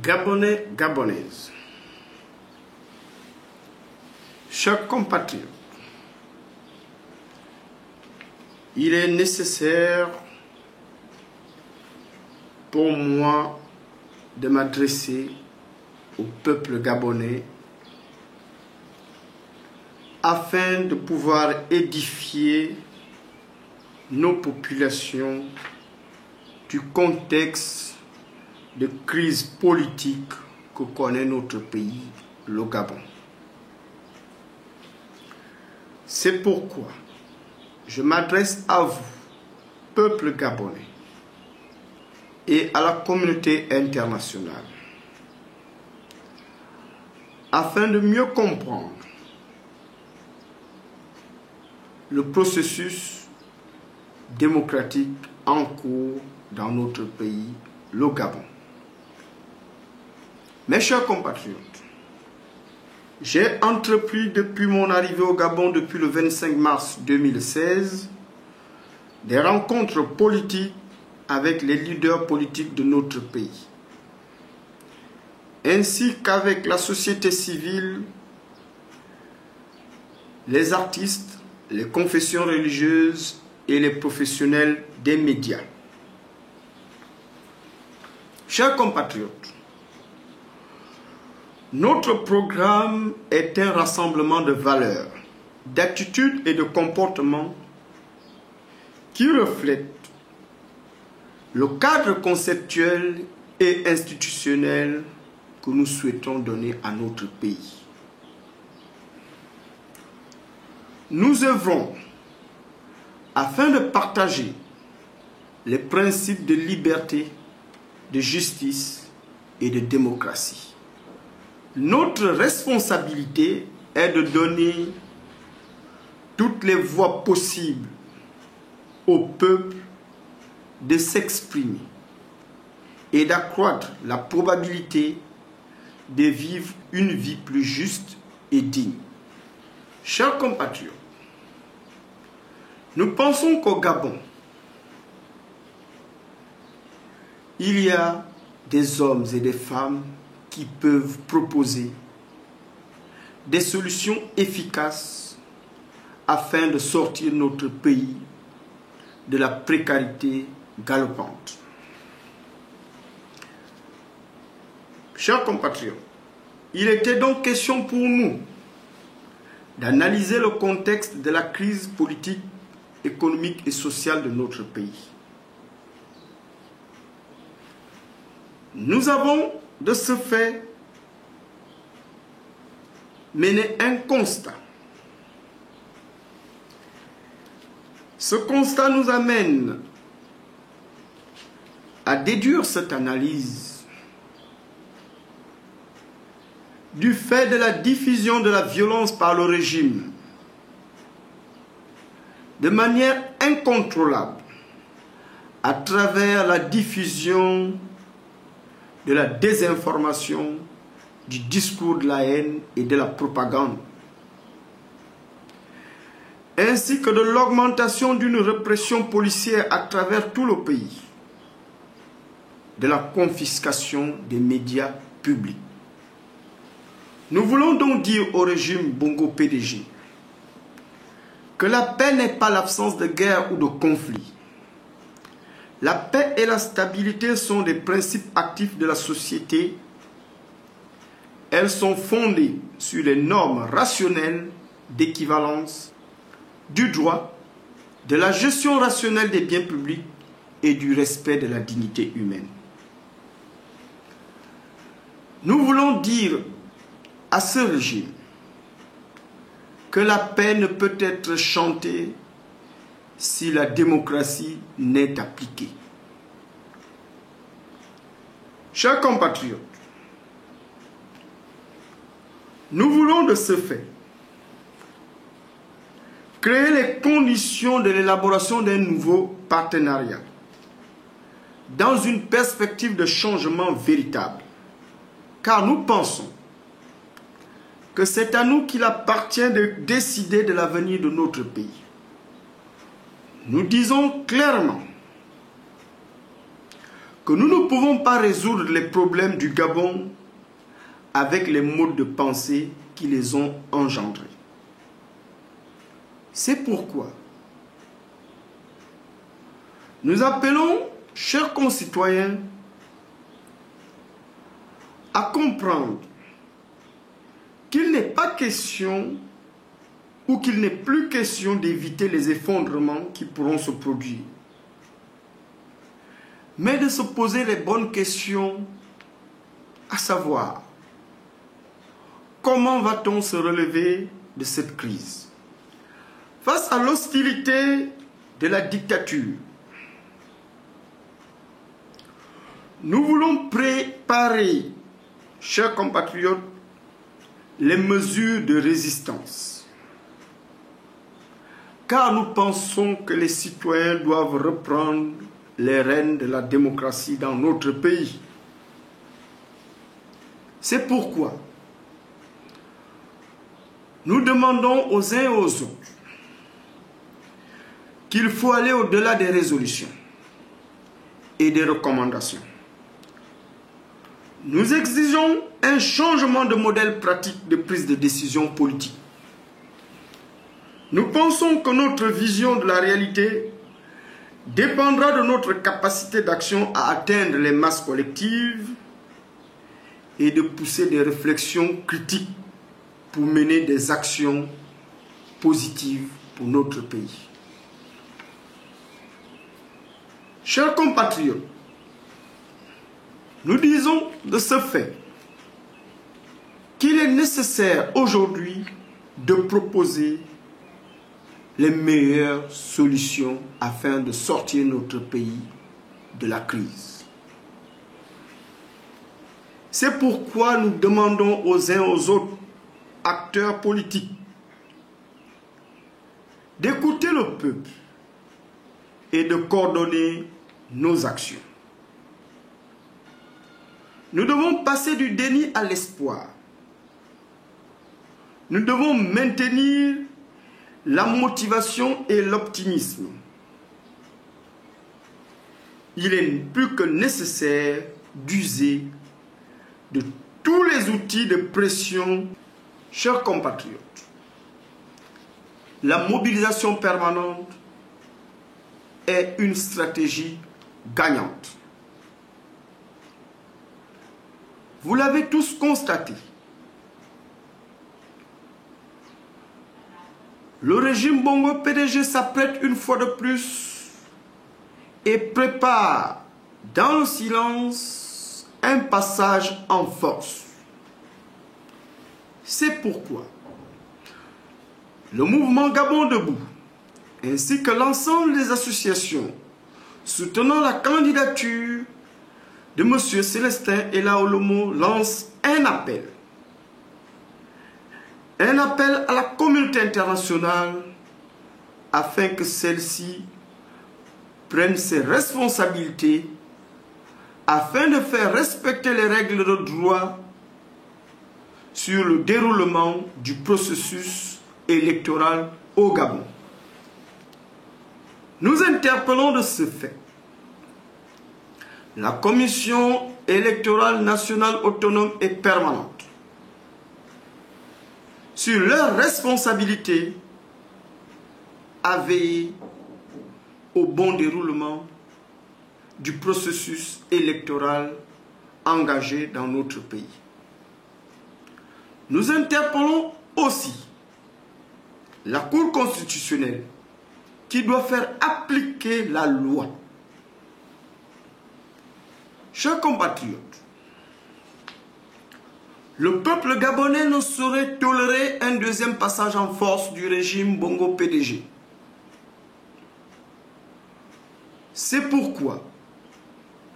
Gabonais, Gabonaises, chers compatriotes, il est nécessaire pour moi de m'adresser au peuple gabonais afin de pouvoir édifier nos populations du contexte de crise politique que connaît notre pays, le Gabon. C'est pourquoi je m'adresse à vous, peuple gabonais, et à la communauté internationale, afin de mieux comprendre le processus démocratique en cours dans notre pays, le Gabon. Mes chers compatriotes, j'ai entrepris depuis mon arrivée au Gabon depuis le 25 mars 2016 des rencontres politiques avec les leaders politiques de notre pays, ainsi qu'avec la société civile, les artistes, les confessions religieuses et les professionnels des médias. Chers compatriotes, notre programme est un rassemblement de valeurs, d'attitudes et de comportements qui reflètent le cadre conceptuel et institutionnel que nous souhaitons donner à notre pays. Nous œuvrons afin de partager les principes de liberté, de justice et de démocratie. Notre responsabilité est de donner toutes les voies possibles au peuple de s'exprimer et d'accroître la probabilité de vivre une vie plus juste et digne. Chers compatriotes, nous pensons qu'au Gabon, il y a des hommes et des femmes qui peuvent proposer des solutions efficaces afin de sortir notre pays de la précarité galopante. Chers compatriotes, il était donc question pour nous d'analyser le contexte de la crise politique, économique et sociale de notre pays. Nous avons de ce fait mené un constat. Ce constat nous amène à déduire cette analyse du fait de la diffusion de la violence par le régime de manière incontrôlable à travers la diffusion de la désinformation, du discours de la haine et de la propagande, ainsi que de l'augmentation d'une répression policière à travers tout le pays, de la confiscation des médias publics. Nous voulons donc dire au régime Bongo PDG que la paix n'est pas l'absence de guerre ou de conflit. La paix et la stabilité sont des principes actifs de la société. Elles sont fondées sur les normes rationnelles d'équivalence, du droit, de la gestion rationnelle des biens publics et du respect de la dignité humaine. Nous voulons dire à ce régime que la paix ne peut être chantée si la démocratie n'est appliquée. Chers compatriotes, nous voulons de ce fait créer les conditions de l'élaboration d'un nouveau partenariat dans une perspective de changement véritable, car nous pensons que c'est à nous qu'il appartient de décider de l'avenir de notre pays. Nous disons clairement que nous ne pouvons pas résoudre les problèmes du Gabon avec les modes de pensée qui les ont engendrés. C'est pourquoi nous appelons, chers concitoyens, à comprendre qu'il n'est pas question ou qu'il n'est plus question d'éviter les effondrements qui pourront se produire, mais de se poser les bonnes questions, à savoir, comment va-t-on se relever de cette crise? Face à l'hostilité de la dictature, nous voulons préparer, chers compatriotes, les mesures de résistance. Car nous pensons que les citoyens doivent reprendre les rênes de la démocratie dans notre pays. C'est pourquoi nous demandons aux uns et aux autres qu'il faut aller au-delà des résolutions et des recommandations. Nous exigeons un changement de modèle pratique de prise de décision politique. Nous pensons que notre vision de la réalité dépendra de notre capacité d'action à atteindre les masses collectives et de pousser des réflexions critiques pour mener des actions positives pour notre pays. Chers compatriotes, nous disons de ce fait qu'il est nécessaire aujourd'hui de proposer les meilleures solutions afin de sortir notre pays de la crise. C'est pourquoi nous demandons aux uns et aux autres acteurs politiques d'écouter le peuple et de coordonner nos actions. Nous devons passer du déni à l'espoir. Nous devons maintenir la motivation et l'optimisme. Il est plus que nécessaire d'user de tous les outils de pression, chers compatriotes. La mobilisation permanente est une stratégie gagnante. Vous l'avez tous constaté. Le régime Bongo PDG s'apprête une fois de plus et prépare dans le silence un passage en force. C'est pourquoi le mouvement Gabon Debout ainsi que l'ensemble des associations soutenant la candidature de M. Célestin Ella Olomo lance un appel. Un appel à la communauté internationale afin que celle-ci prenne ses responsabilités afin de faire respecter les règles de droit sur le déroulement du processus électoral au Gabon. Nous interpellons de ce fait la Commission électorale nationale autonome et permanente sur leur responsabilité à veiller au bon déroulement du processus électoral engagé dans notre pays. Nous interpellons aussi la Cour constitutionnelle qui doit faire appliquer la loi. Chers compatriotes, le peuple gabonais ne saurait tolérer un deuxième passage en force du régime Bongo PDG. C'est pourquoi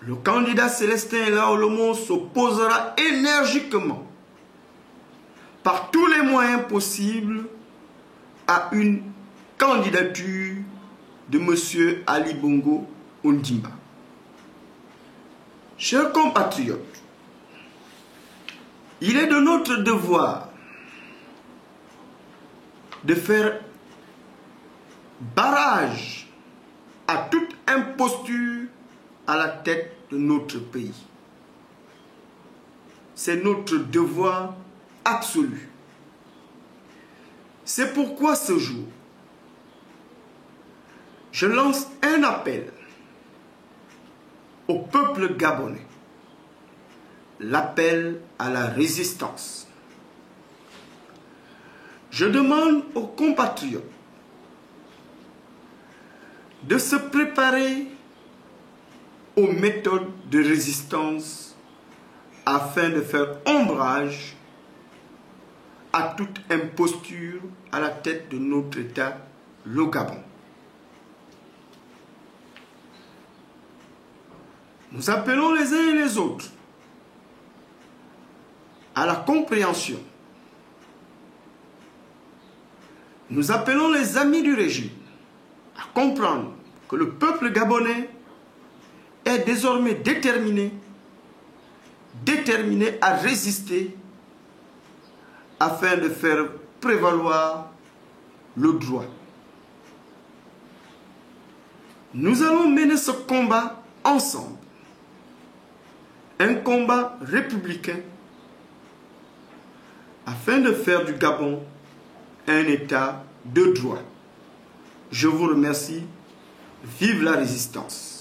le candidat Célestin Ella Olomo s'opposera énergiquement par tous les moyens possibles à une candidature de M. Ali Bongo Ondimba. Chers compatriotes, il est de notre devoir de faire barrage à toute imposture à la tête de notre pays. C'est notre devoir absolu. C'est pourquoi ce jour, je lance un appel au peuple gabonais, l'appel à la résistance. Je demande aux compatriotes de se préparer aux méthodes de résistance afin de faire ombrage à toute imposture à la tête de notre État, le Gabon. Nous appelons les uns et les autres à la compréhension. Nous appelons les amis du régime à comprendre que le peuple gabonais est désormais déterminé à résister afin de faire prévaloir le droit. Nous allons mener ce combat ensemble. Un combat républicain afin de faire du Gabon un État de droit. Je vous remercie. Vive la résistance.